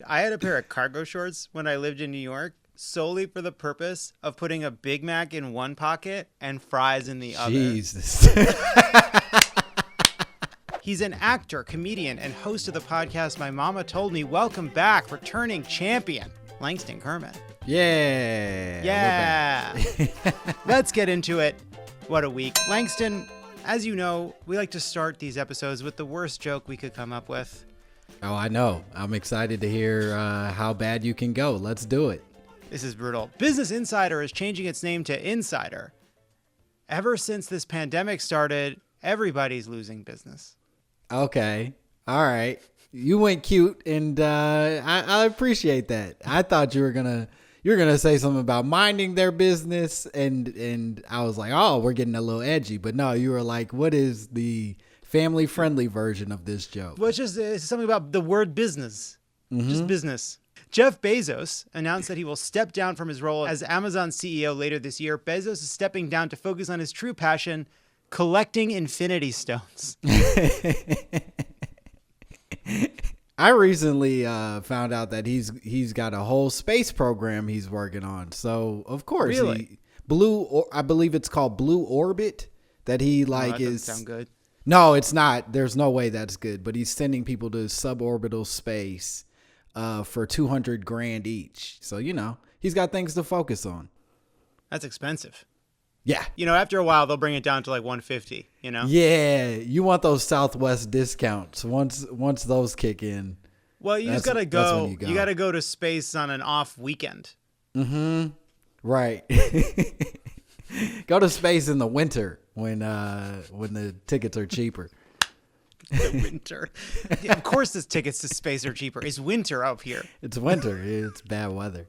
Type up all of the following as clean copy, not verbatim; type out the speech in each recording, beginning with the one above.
I had a pair of cargo shorts when I lived in New York solely for the purpose of putting a Big Mac in one pocket and fries in the other. Jesus. He's an actor, comedian, and host of the podcast My Mama Told Me. Welcome back, returning champion, Langston Kerman. Yeah. Let's get into it. What a week. Langston, as you know, we like to start these episodes with the worst joke we could come up with. Oh, I know. I'm excited to hear how bad you can go. Let's do it. This is brutal. Business Insider is changing its name to Insider. Ever since this pandemic started, everybody's losing business. Okay. All right. You went cute, and I appreciate that. I thought you were gonna say something about minding their business, and I was like, oh, we're getting a little edgy. But no, you were like, what is the family-friendly version of this joke? Well, it's something about the word business. Just business. Jeff Bezos announced that he will step down from his role as Amazon CEO later this year. Bezos is stepping down to focus on his true passion, collecting infinity stones. I recently found out that he's got a whole space program he's working on. So of course, really? I believe it's called Blue Orbit. That he That doesn't sound good. No, it's not. There's no way that's good. But he's sending people to suborbital space for $200,000 each. So he's got things to focus on. That's expensive. Yeah. After a while, they'll bring it down to like $150, Yeah. You want those Southwest discounts. Once those kick in. Well, you just got to go. You got to go to space on an off weekend. Mm-hmm. Right. Go to space in the winter when the tickets are cheaper. The winter. Of course, the tickets to space are cheaper. It's winter up here. It's winter. It's bad weather.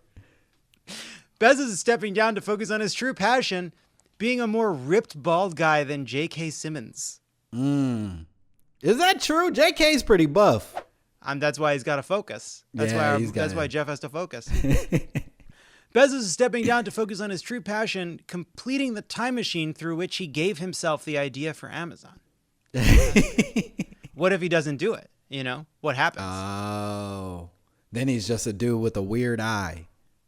Bezos is stepping down to focus on his true passion, being a more ripped bald guy than J.K. Simmons. Is that true? J.K.'s pretty buff. That's why he's got to focus. That's why Jeff has to focus. Bezos is stepping down to focus on his true passion, completing the time machine through which he gave himself the idea for Amazon. What if he doesn't do it? What happens? Oh, then he's just a dude with a weird eye.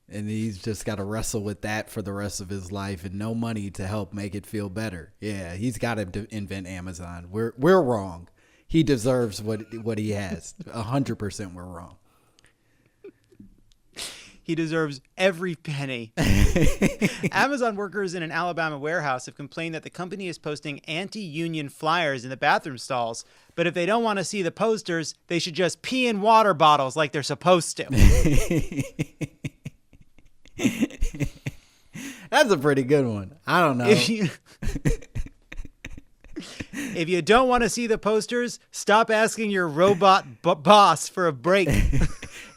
And he's just got to wrestle with that for the rest of his life and no money to help make it feel better. Yeah, he's got to invent Amazon. We're wrong. He deserves what he has. 100% we're wrong. He deserves every penny. Amazon workers in an Alabama warehouse have complained that the company is posting anti-union flyers in the bathroom stalls. But if they don't want to see the posters, they should just pee in water bottles like they're supposed to. That's a pretty good one. I don't know. If you don't want to see the posters, stop asking your robot boss for a break.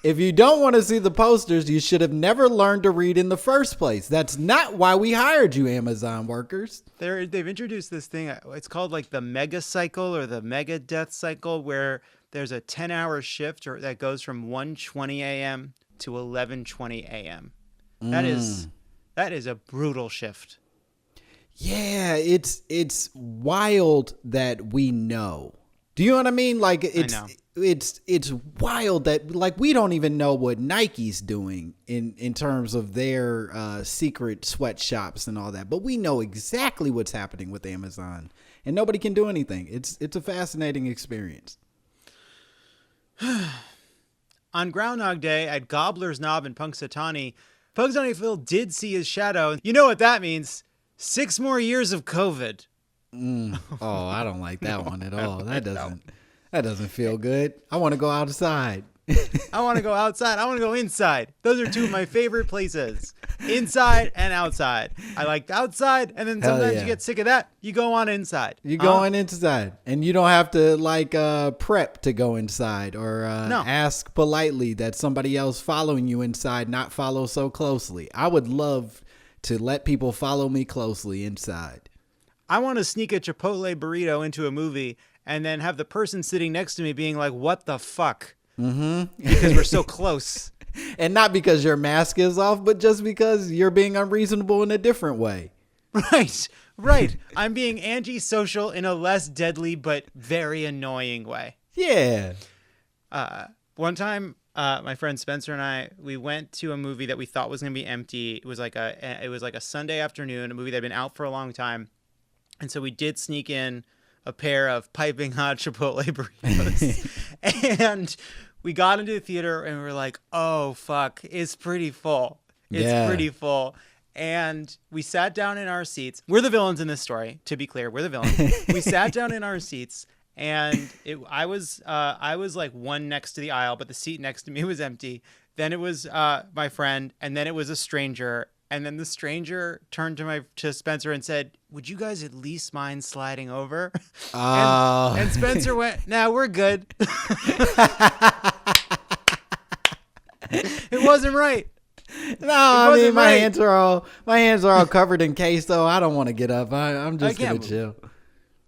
If you don't want to see the posters, you should have never learned to read in the first place. That's not why we hired you, Amazon workers. They've introduced this thing. It's called like the mega cycle or the mega death cycle, where there's a 10-hour shift that goes from 1:20 a.m. to 11:20 a.m. That is a brutal shift. Yeah, it's wild that we know. Do you know what I mean? Like it's wild that like we don't even know what Nike's doing in terms of their secret sweatshops and all that, but we know exactly what's happening with Amazon, and nobody can do anything. It's a fascinating experience. On Groundhog Day at Gobbler's Knob in Punxsutawney, Phil did see his shadow. You know what that means? 6 more years of COVID. Oh, I don't like that one at all. That doesn't feel good. I want to go outside. I want to go outside. I want to go inside. Those are two of my favorite places. Inside and outside. I like outside, and then sometimes you get sick of that. You go on inside. You go on inside, and you don't have to prep to go inside or ask politely that somebody else following you inside not follow so closely. I would love to let people follow me closely inside. I want to sneak a Chipotle burrito into a movie and then have the person sitting next to me being like, what the fuck? Mm-hmm. Because we're so close. And not because your mask is off, but just because you're being unreasonable in a different way. Right. I'm being antisocial in a less deadly but very annoying way. Yeah. One time my friend Spencer and I, we went to a movie that we thought was going to be empty. It was like a Sunday afternoon, a movie that had been out for a long time. And so we did sneak in a pair of piping hot Chipotle burritos. And we got into the theater and we were like, oh, fuck, it's pretty full. It's pretty full. And we sat down in our seats. We're the villains in this story, to be clear. We're the villains. We sat down in our seats, and I was like one next to the aisle, but the seat next to me was empty. Then it was my friend, and then it was a stranger. And then the stranger turned to Spencer and said, "Would you guys at least mind sliding over?" And Spencer went, "Nah, we're good." It wasn't right. No, I mean my hands are all covered in queso. I don't want to get up. I'm just gonna chill.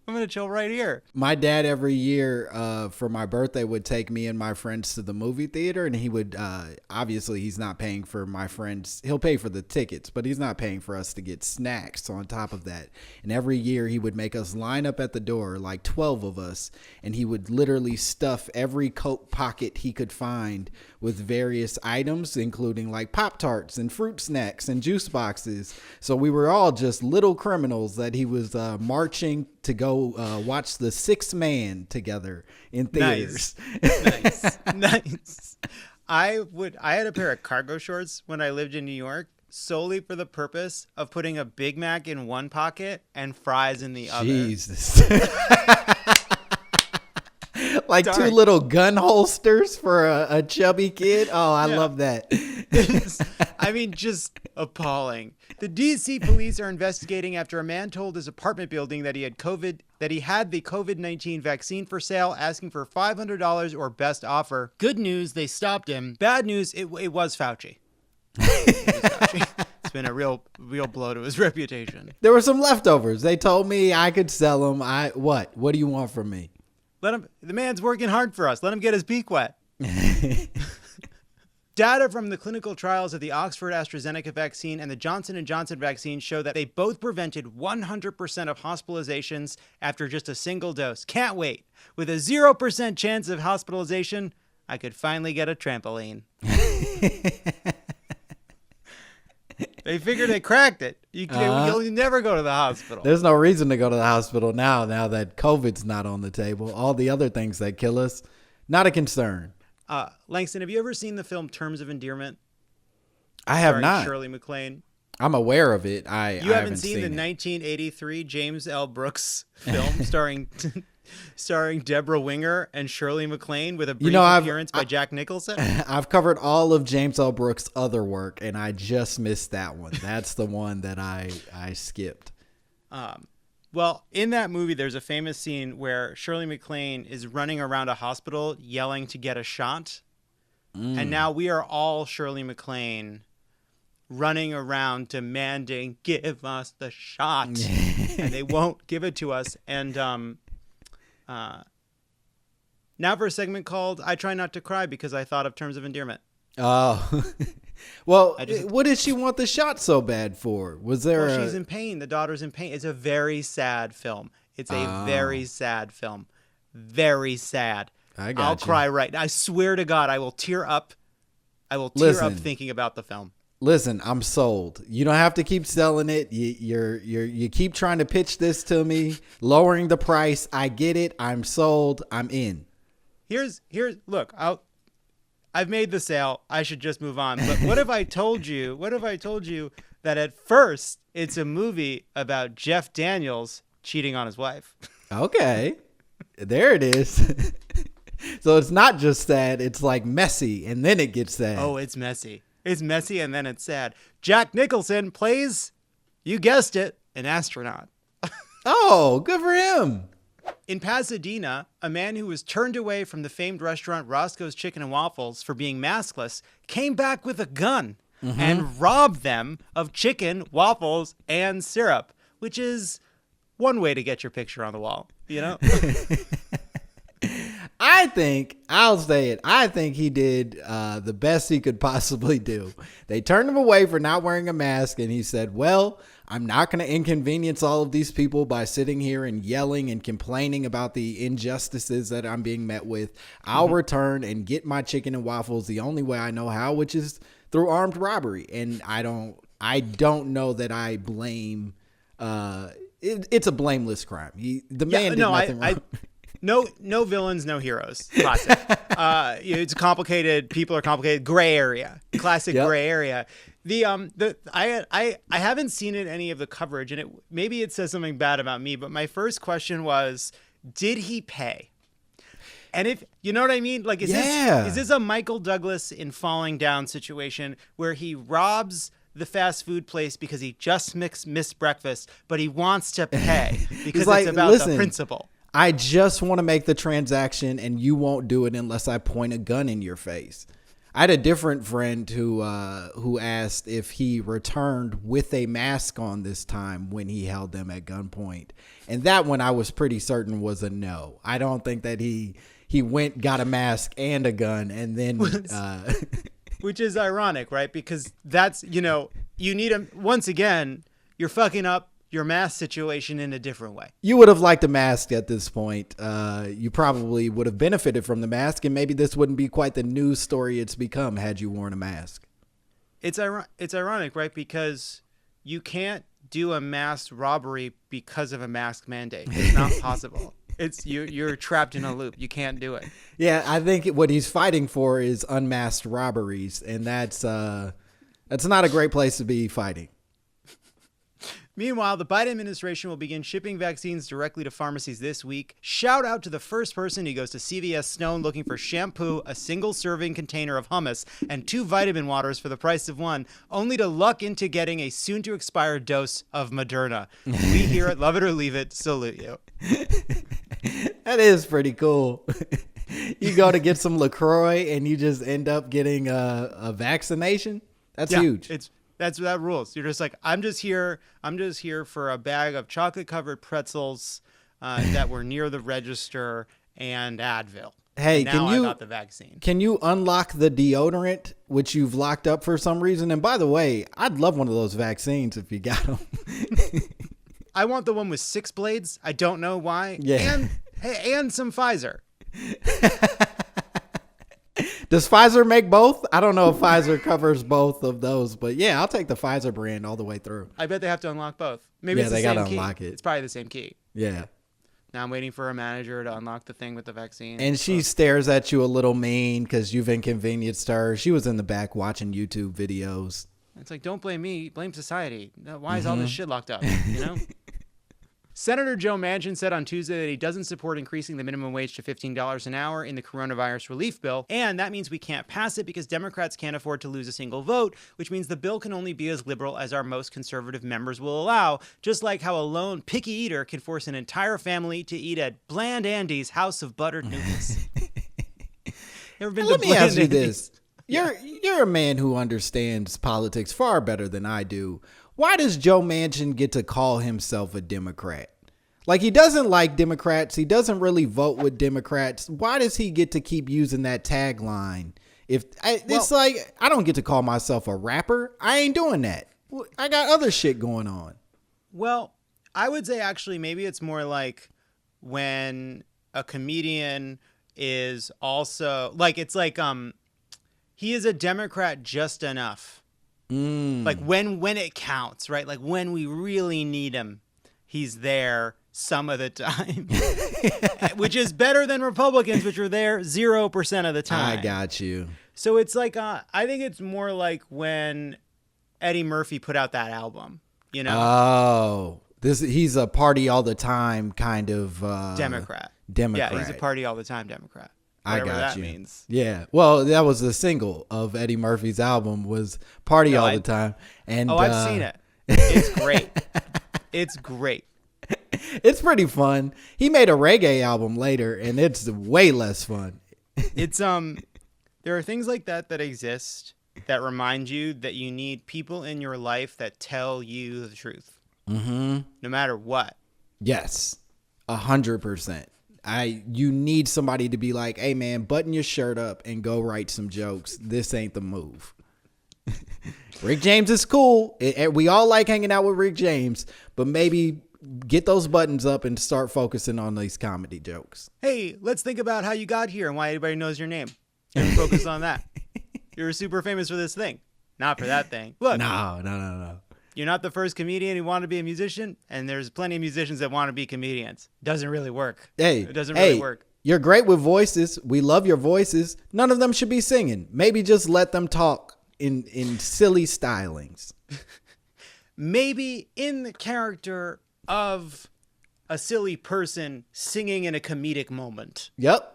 I'm gonna chill right here. My dad every year for my birthday would take me and my friends to the movie theater, and he would obviously he's not paying for my friends. He'll pay for the tickets, but he's not paying for us to get snacks on top of that. And every year he would make us line up at the door, like 12 of us, and he would literally stuff every coat pocket he could find with various items, including like Pop-Tarts and fruit snacks and juice boxes. So we were all just little criminals that he was marching to go watch The Sixth Man together in theaters. Nice. I had a pair of cargo shorts when I lived in New York solely for the purpose of putting a Big Mac in one pocket and fries in the other. Jesus. Like Darn. 2 little gun holsters for a chubby kid. Oh, I love that. I mean, just appalling. The DC police are investigating after a man told his apartment building that he had the COVID-19 vaccine for sale, asking for $500 or best offer. Good news, they stopped him. Bad news, it was Fauci. It's been a real blow to his reputation. There were some leftovers. They told me I could sell them. What do you want from me? The man's working hard for us. Let him get his beak wet. Data from the clinical trials of the Oxford AstraZeneca vaccine and the Johnson & Johnson vaccine show that they both prevented 100% of hospitalizations after just a single dose. Can't wait. With a 0% chance of hospitalization, I could finally get a trampoline. They figured they cracked it. You'll never go to the hospital. There's no reason to go to the hospital now that COVID's not on the table. All the other things that kill us, not a concern. Langston, have you ever seen the film Terms of Endearment? I have not. Shirley MacLaine. I'm aware of it. You haven't seen the 1983 James L. Brooks film starring Deborah Winger and Shirley MacLaine with a brief appearance by Jack Nicholson? I've covered all of James L. Brooks' other work, and I just missed that one. That's the one that I skipped. Well, in that movie, there's a famous scene where Shirley MacLaine is running around a hospital yelling to get a shot. And now we are all Shirley MacLaine running around demanding, give us the shot. And they won't give it to us. And now for a segment called I Try Not to Cry because I thought of Terms of Endearment. Oh. Well, what did she want the shot so bad for? She's in pain. The daughter's in pain. It's a very sad film. It's a very sad film. Very sad. I'll cry right now. I swear to God, I will tear up. I will tear up thinking about the film. Listen, I'm sold. You don't have to keep selling it. You keep trying to pitch this to me, lowering the price. I get it. I'm sold. I'm in. Look, I've made the sale. I should just move on. But what if I told you that at first it's a movie about Jeff Daniels cheating on his wife? Okay. There it is. So it's not just sad. It's like messy and then it gets sad. Oh, it's messy. It's messy and then it's sad. Jack Nicholson plays, you guessed it, an astronaut. Oh, good for him. In Pasadena, a man who was turned away from the famed restaurant Roscoe's Chicken and Waffles for being maskless came back with a gun and robbed them of chicken, waffles, and syrup, which is one way to get your picture on the wall, you know? I'll say it. I think he did the best he could possibly do. They turned him away for not wearing a mask, and he said, well, I'm not going to inconvenience all of these people by sitting here and yelling and complaining about the injustices that I'm being met with. I'll return and get my chicken and waffles the only way I know how, which is through armed robbery. And I don't know that I blame. It's a blameless crime. The man did nothing wrong. No villains, no heroes. Classic. It's complicated. People are complicated. Gray area. Classic gray area. I haven't seen any of the coverage, and maybe it says something bad about me, but my first question was, did he pay? And if you know what I mean, like, is this a Michael Douglas in Falling Down situation where he robs the fast food place because he just missed breakfast, but he wants to pay because it's about the principle? I just want to make the transaction, and you won't do it unless I point a gun in your face. I had a different friend who asked if he returned with a mask on this time when he held them at gunpoint. And that one I was pretty certain was a no. I don't think that he went, got a mask and a gun, and then... Which is ironic, right? Because that's, you need a... Once again, you're fucking up your mask situation in a different way. You would have liked a mask at this point. You probably would have benefited from the mask, and maybe this wouldn't be quite the news story it's become had you worn a mask. It's ironic, right? Because you can't do a mass robbery because of a mask mandate. It's not possible. You're trapped in a loop. You can't do it. Yeah, I think what he's fighting for is unmasked robberies, and that's not a great place to be fighting. Meanwhile, the Biden administration will begin shipping vaccines directly to pharmacies this week. Shout out to the first person who goes to CVS Stone looking for shampoo, a single serving container of hummus, and 2 vitamin waters for the price of 1, only to luck into getting a soon to expire dose of Moderna. We here at Love It or Leave It salute you. That is pretty cool. You go to get some LaCroix and you just end up getting a vaccination. That's huge. That rules. You're just like, I'm just here for a bag of chocolate covered pretzels that were near the register and Advil. Hey, and now I got the vaccine. Can you unlock the deodorant, which you've locked up for some reason? And by the way, I'd love one of those vaccines if you got them. I want the one with 6 blades. I don't know why. Yeah. And some Pfizer. Does Pfizer make both? I don't know if Pfizer covers both of those, but yeah, I'll take the Pfizer brand all the way through. I bet they have to unlock both. Maybe it's the same key. Yeah, they got to unlock it. It's probably the same key. Yeah. Now I'm waiting for a manager to unlock the thing with the vaccine. And she stares at you a little mean because you've inconvenienced her. She was in the back watching YouTube videos. It's like, don't blame me, blame society. Why is all this shit locked up, you know? Senator Joe Manchin said on Tuesday that he doesn't support increasing the minimum wage to $15 an hour in the coronavirus relief bill, and that means we can't pass it because Democrats can't afford to lose a single vote, which means the bill can only be as liberal as our most conservative members will allow, just like how a lone picky eater can force an entire family to eat at Bland Andy's House of Buttered Noodles. Ever been to Let me Bland ask you Andy's? this. You're a man who understands politics far better than I do. Why does Joe Manchin get to call himself a Democrat? Like, he doesn't like Democrats. He doesn't really vote with Democrats. Why does he get to keep using that tagline? It's like, I don't get to call myself a rapper. I ain't doing that. I got other shit going on. Well, I would say actually maybe it's more like when a comedian is also like, it's like he is a Democrat just enough. Like when it counts, right? Like when we really need him, he's there some of the time, which is better than Republicans, which are there 0% of the time. I got you. So it's like, I think it's more like when Eddie Murphy put out that album, you know? Oh, he's a party all the time kind of Democrat. Yeah, he's a party all the time Democrat. Whatever I got that you. means. Yeah. Well, that was the single of Eddie Murphy's album was Party All the Time. And I've seen it. It's great. It's great. It's pretty fun. He made a reggae album later and it's way less fun. It's there are things like that exist that remind you that you need people in your life that tell you the truth. Mm-hmm. No matter what. Yes. 100%. You need somebody to be like, hey man, button your shirt up and go write some jokes. This ain't the move. Rick James is cool. We all like hanging out with Rick James, but maybe get those buttons up and start focusing on these comedy jokes. Hey, let's think about how you got here and why everybody knows your name. And focus on that. You're super famous for this thing, not for that thing. Look. No. You're not the first comedian who wanted to be a musician, and there's plenty of musicians that want to be comedians. Doesn't really work. It doesn't really work. You're great with voices. We love your voices. None of them should be singing. Maybe just let them talk in silly stylings. Maybe in the character of a silly person singing in a comedic moment. Yep.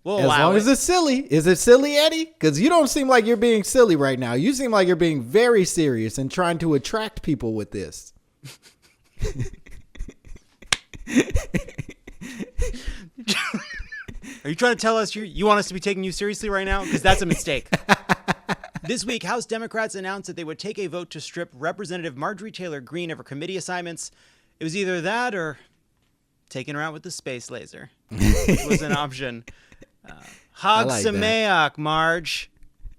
As long as it's silly. Is it silly, Eddie? Because you don't seem like you're being silly right now. You seem like you're being very serious and trying to attract people with this. Are you trying to tell us you want us to be taking you seriously right now? Because that's a mistake. This week, House Democrats announced that they would take a vote to strip Representative Marjorie Taylor Greene of her committee assignments. It was either that or taking her out with the space laser, which was an option. Hag Sameach, Marge.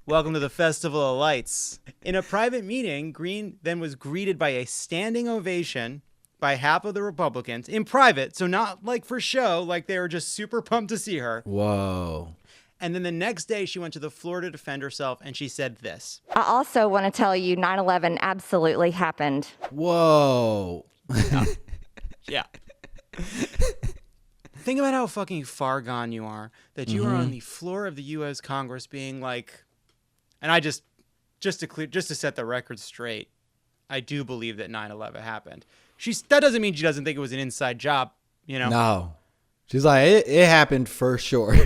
Welcome to the Festival of Lights. In a private meeting, Greene then was greeted by a standing ovation by half of the Republicans in private, so not like for show, like they were just super pumped to see her. Whoa. And then the next day, she went to the floor to defend herself, and she said this. I also want to tell you 9/11 absolutely happened. Whoa. Yeah. Think about how fucking far gone you are, that you are on the floor of the U.S. Congress being like, and I just to set the record straight, I do believe that 9/11 happened. That doesn't mean she doesn't think it was an inside job, you know? No. She's like, it happened for sure.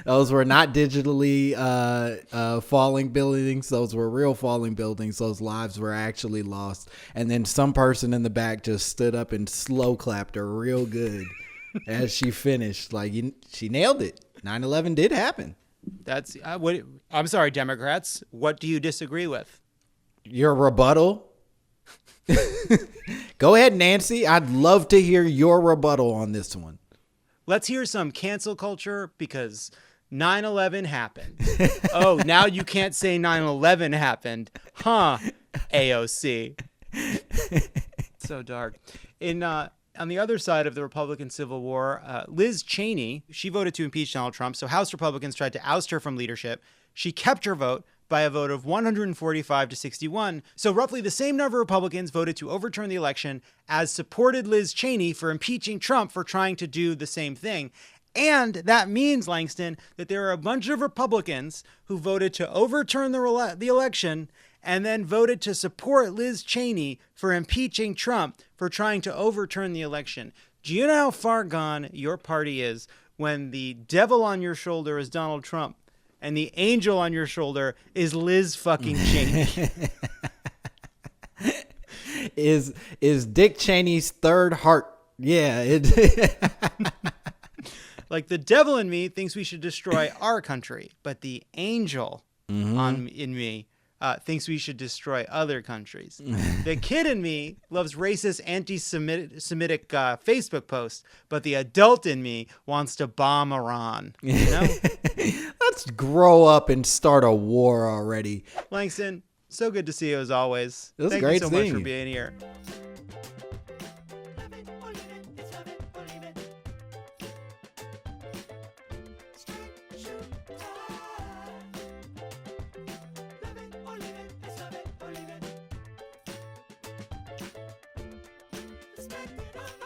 Those were not digitally falling buildings. Those were real falling buildings. Those lives were actually lost. And then some person in the back just stood up and slow clapped her real good as she finished. Like, she nailed it. 9/11 did happen. That's what. I'm sorry, Democrats. What do you disagree with? Your rebuttal? Go ahead, Nancy. I'd love to hear your rebuttal on this one. Let's hear some cancel culture because 9/11 happened. Oh, now you can't say 9/11 happened. Huh, AOC. So dark. On the other side of the Republican Civil War, Liz Cheney, she voted to impeach Donald Trump, so House Republicans tried to oust her from leadership. She kept her vote by a vote of 145 to 61. So roughly the same number of Republicans voted to overturn the election as supported Liz Cheney for impeaching Trump for trying to do the same thing. And that means, Langston, that there are a bunch of Republicans who voted to overturn the election and then voted to support Liz Cheney for impeaching Trump for trying to overturn the election. Do you know how far gone your party is when the devil on your shoulder is Donald Trump and the angel on your shoulder is Liz fucking Cheney? is Dick Cheney's third heart. Yeah. Like the devil in me thinks we should destroy our country, but the angel in me thinks we should destroy other countries. The kid in me loves racist anti-Semitic Facebook posts, but the adult in me wants to bomb Iran. You know? Let's grow up and start a war already. Langston, so good to see you as always. It was Thank great you so much seeing for you. being here. Spend it all.